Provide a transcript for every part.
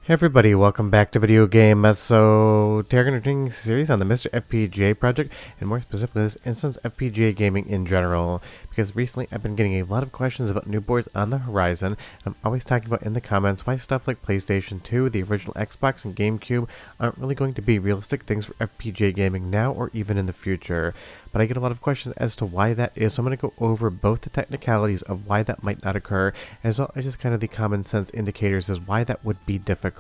Hey everybody, welcome back to Video Game. So today we're going to be doing a series on the MiSTer FPGA project, and more specifically this instance FPGA gaming in general, because recently I've been getting a lot of questions about new boards on the horizon. I'm always talking about in the comments why stuff like PlayStation 2, the original Xbox, and GameCube aren't really going to be realistic things for FPGA gaming now or even in the future. But I get a lot of questions as to why that is, so I'm going to go over both the technicalities of why that might not occur, as well as just kind of the common sense indicators as why that would be difficult.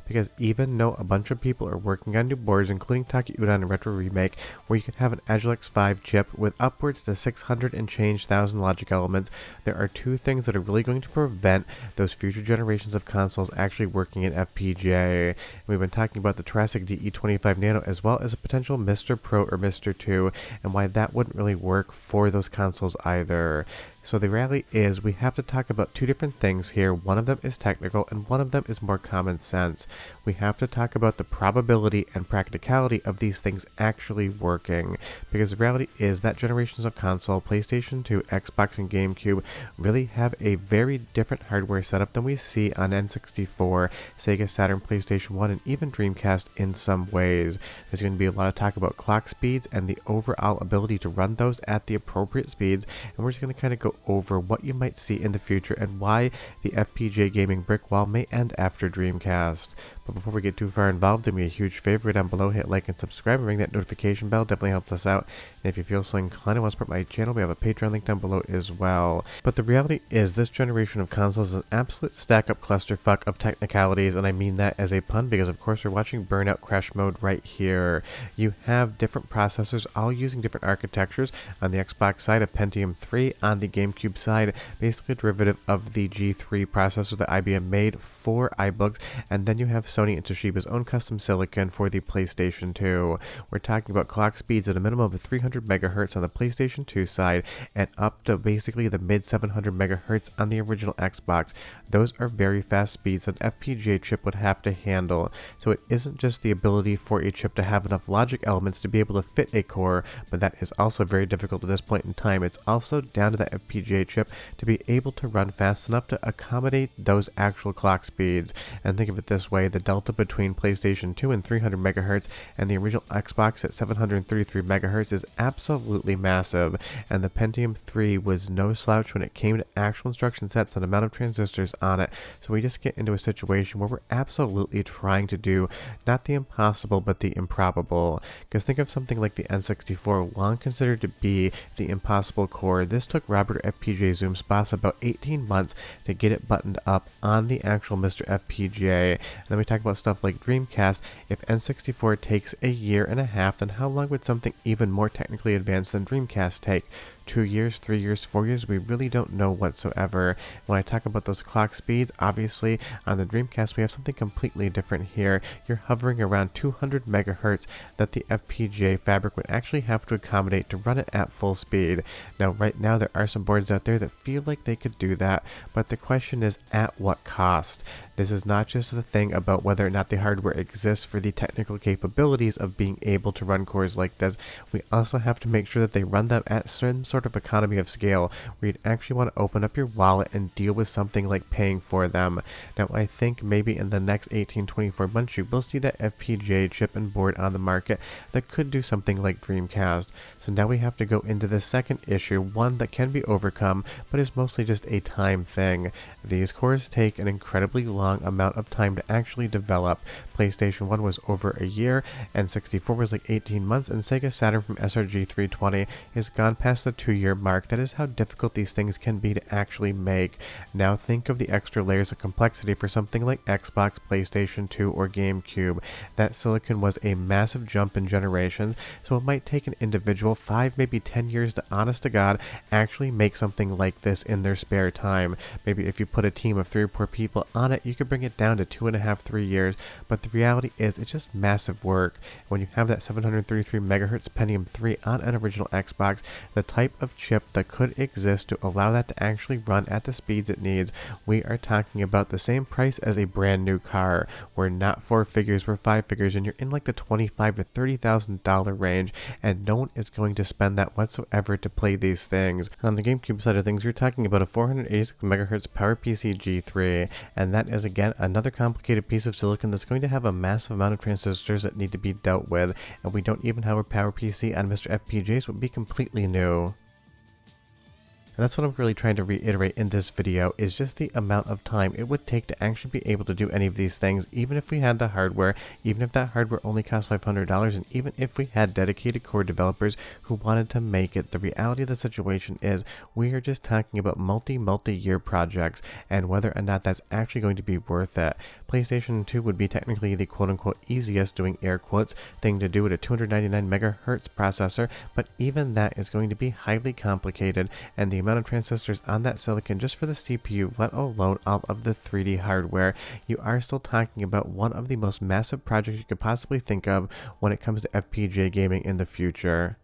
Because even though a bunch of people are working on new boards, including Taki Udon and Retro Remake, where you can have an Agilex 5 chip with upwards to 600 and change thousand logic elements, there are two things that are really going to prevent those future generations of consoles actually working in FPGA. And we've been talking about the Triassic DE25 Nano as well as a potential MiSTer Pro or MiSTer 2, and why that wouldn't really work for those consoles either. So the reality is we have to talk about two different things here. One of them is technical and one of them is more common sense. We have to talk about the probability and practicality of these things actually working, because the reality is that generations of console, PlayStation 2, Xbox, and GameCube really have a very different hardware setup than we see on N64, Sega Saturn, PlayStation 1, and even Dreamcast in some ways. There's going to be a lot of talk about clock speeds and the overall ability to run those at the appropriate speeds, and we're just going to kind of go over what you might see in the future and why the FPGA gaming brick wall may end after Dreamcast. But before we get too far involved, do me a huge favor down below, hit like and subscribe and ring that notification bell, definitely helps us out. And if you feel so inclined and want to support my channel, we have a Patreon link down below as well. But the reality is this generation of consoles is an absolute stack up clusterfuck of technicalities, and I mean that as a pun because of course we're watching Burnout Crash Mode right here. You have different processors all using different architectures. On the Xbox side, a Pentium 3, on the GameCube side, basically a derivative of the G3 processor that IBM made for iBooks, and then you have Sony and Toshiba's own custom silicon for the PlayStation 2. We're talking about clock speeds at a minimum of 300 megahertz on the PlayStation 2 side and up to basically the mid 700 megahertz on the original Xbox. Those are very fast speeds an FPGA chip would have to handle. So it isn't just the ability for a chip to have enough logic elements to be able to fit a core, but that is also very difficult at this point in time. It's also down to the FPGA chip to be able to run fast enough to accommodate those actual clock speeds. And think of it this way, the delta between PlayStation 2 and 300 megahertz and the original Xbox at 733 megahertz is absolutely massive, and the Pentium 3 was no slouch when it came to actual instruction sets and amount of transistors on it. So we just get into a situation where we're absolutely trying to do not the impossible but the improbable. Because think of something like the N64, long considered to be the impossible core. This took Robert FPGA Zoom's boss about 18 months to get it buttoned up on the actual MiSTer FPGA. And then we talk about stuff like Dreamcast. If N64 takes a year and a half, then how long would something even more technically advanced than Dreamcast take? 2 years, 3 years, 4 years? We really don't know whatsoever. When I talk about those clock speeds, obviously on the Dreamcast we have something completely different here. You're hovering around 200 megahertz that the FPGA fabric would actually have to accommodate to run it at full speed. Now right now there are some boards out there that feel like they could do that, but the question is at what cost? This is not just the thing about whether or not the hardware exists for the technical capabilities of being able to run cores like this. We also have to make sure that they run them at some sort of economy of scale where you'd actually want to open up your wallet and deal with something like paying for them. Now I think maybe in the next 18-24 months you will see that FPGA chip and board on the market that could do something like Dreamcast. So now we have to go into the second issue, one that can be overcome but is mostly just a time thing. These cores take an incredibly long amount of time to actually develop. PlayStation 1 was over a year, N64 was like 18 months, and Sega Saturn from SRG 320 has gone past the 2-year mark. That is how difficult these things can be to actually make. Now think of the extra layers of complexity for something like Xbox, PlayStation 2, or GameCube. That silicon was a massive jump in generations, so it might take an individual 5, maybe 10 years to, honest to God, actually make something like this in their spare time. Maybe if you put a team of 3 or 4 people on it, you could bring it down to 2.5, 3 years, but the reality is it's just massive work. When you have that 733 megahertz Pentium 3 on an original Xbox, the type of chip that could exist to allow that to actually run at the speeds it needs, we are talking about the same price as a brand new car. We're not four figures, we're five figures, and you're in like the $25,000 to $30,000 range, and no one is going to spend that whatsoever to play these things. On the GameCube side of things, you're talking about a 486 MHz PowerPC G3, and that is again another complicated piece of silicon that's going to have a massive amount of transistors that need to be dealt with, and we don't even have a PowerPC on MiSTer FPGA, so it would be completely new. And that's what I'm really trying to reiterate in this video, is just the amount of time it would take to actually be able to do any of these things, even if we had the hardware, even if that hardware only cost $500, and even if we had dedicated core developers who wanted to make it. The reality of the situation is we are just talking about multi-year projects, and whether or not that's actually going to be worth it. PlayStation 2 would be technically the quote-unquote easiest, doing air quotes, thing to do with a 299 MHz processor, but even that is going to be highly complicated, and the amount of transistors on that silicon just for the CPU, let alone all of the 3D hardware, you are still talking about one of the most massive projects you could possibly think of when it comes to FPGA gaming in the future.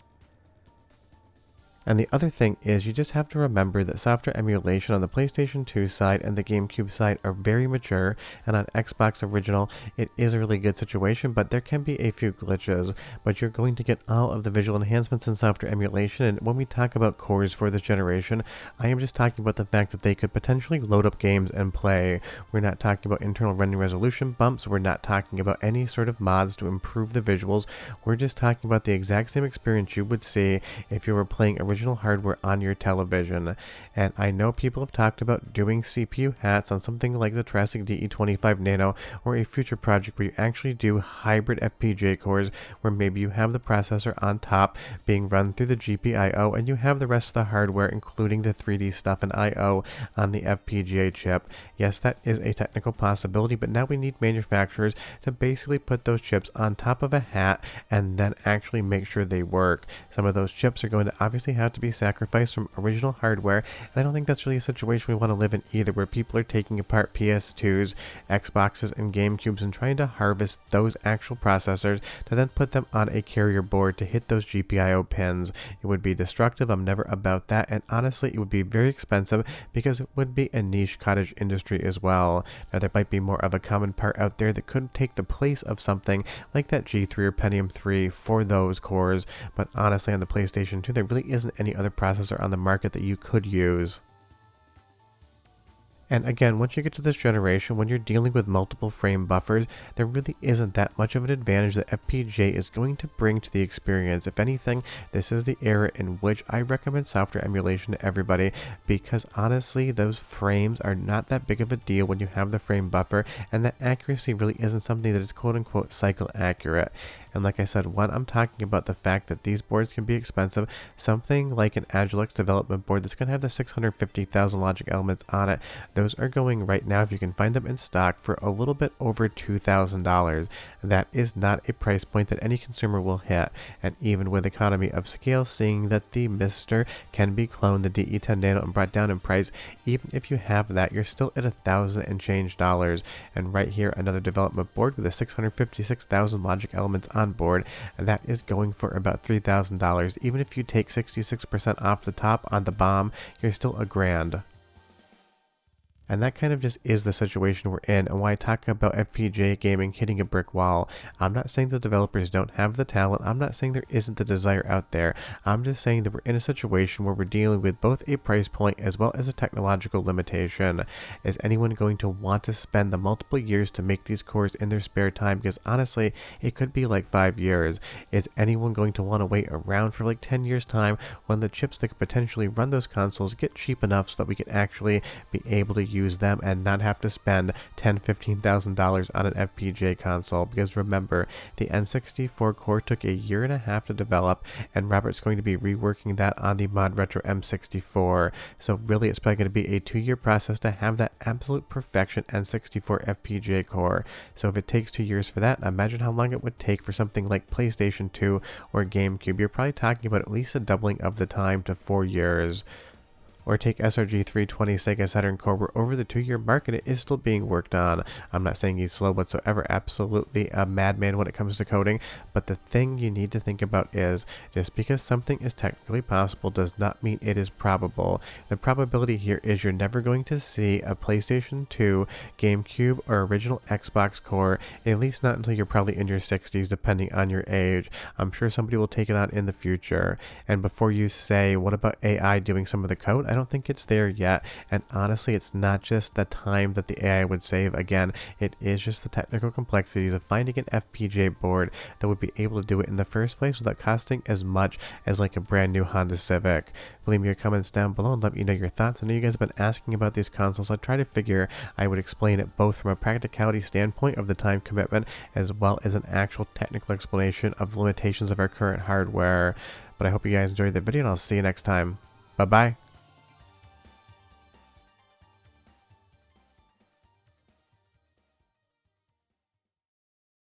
And the other thing is, you just have to remember that software emulation on the PlayStation 2 side and the GameCube side are very mature, and on Xbox Original it is a really good situation, but there can be a few glitches. But you're going to get all of the visual enhancements in software emulation, and when we talk about cores for this generation, I am just talking about the fact that they could potentially load up games and play. We're not talking about internal rendering resolution bumps, we're not talking about any sort of mods to improve the visuals, we're just talking about the exact same experience you would see if you were playing original hardware on your television. And I know people have talked about doing CPU hats on something like the Triassic DE25 Nano, or a future project where you actually do hybrid FPGA cores, where maybe you have the processor on top being run through the GPIO, and you have the rest of the hardware, including the 3D stuff and IO, on the FPGA chip. Yes, that is a technical possibility, but now we need manufacturers to basically put those chips on top of a hat and then actually make sure they work. Some of those chips are going to obviously have to be sacrificed from original hardware, and I don't think that's really a situation we want to live in either, where people are taking apart PS2s, Xboxes, and GameCubes and trying to harvest those actual processors to then put them on a carrier board to hit those GPIO pins. It would be destructive, I'm never about that, and honestly it would be very expensive because it would be a niche cottage industry as well. Now there might be more of a common part out there that could take the place of something like that G3 or Pentium 3 for those cores, but honestly on the PlayStation 2 there really isn't any other processor on the market that you could use. And again, once you get to this generation, when you're dealing with multiple frame buffers, there really isn't that much of an advantage that FPGA is going to bring to the experience. If anything, this is the era in which I recommend software emulation to everybody, because honestly, those frames are not that big of a deal when you have the frame buffer, and that accuracy really isn't something that is quote-unquote cycle accurate. And like I said, when I'm talking about the fact that these boards can be expensive, something like an Agilex development board that's going to have the 650,000 logic elements on it, those are going right now, if you can find them in stock, for a little bit over $2,000. That is not a price point that any consumer will hit. And even with economy of scale, seeing that the MiSTer can be cloned, the DE10 Nano, and brought down in price, even if you have that, you're still at $1,000 and change dollars. And right here, another development board with a 656,000 logic elements on board, and that is going for about $3,000. Even if you take 66% off the top on the BOM, you're still $1,000. And that kind of just is the situation we're in, and why I talk about FPGA gaming hitting a brick wall. I'm not saying the developers don't have the talent, I'm not saying there isn't the desire out there, I'm just saying that we're in a situation where we're dealing with both a price point as well as a technological limitation. Is anyone going to want to spend the multiple years to make these cores in their spare time? Because honestly, it could be like 5 years. Is anyone going to want to wait around for like 10 years time when the chips that could potentially run those consoles get cheap enough so that we could actually be able to use them and not have to spend $10,000-$15,000 on an FPGA console? Because remember, the N64 core took 1.5 years to develop, and Robert's going to be reworking that on the Mod Retro M64. So really, it's probably going to be a 2-year process to have that absolute perfection N64 FPGA core. So if it takes 2 years for that, imagine how long it would take for something like PlayStation 2 or GameCube. You're probably talking about at least a doubling of the time to 4 years. Or take SRG 320 Sega Saturn core, where over the 2-year mark and it is still being worked on. I'm not saying he's slow whatsoever, absolutely a madman when it comes to coding, but the thing you need to think about is, just because something is technically possible does not mean it is probable. The probability here is you're never going to see a PlayStation 2, GameCube, or original Xbox core, at least not until you're probably in your 60s, depending on your age. I'm sure somebody will take it on in the future. And before you say, what about AI doing some of the code? I don't think it's there yet. And honestly, it's not just the time that the AI would save. Again, it is just the technical complexities of finding an FPGA board that would be able to do it in the first place without costing as much as like a brand new Honda Civic. Leave me your comments down below and let me know your thoughts. I know you guys have been asking about these consoles. I try to figure I would explain it both from a practicality standpoint of the time commitment as well as an actual technical explanation of the limitations of our current hardware. But I hope you guys enjoyed the video and I'll see you next time. Bye bye.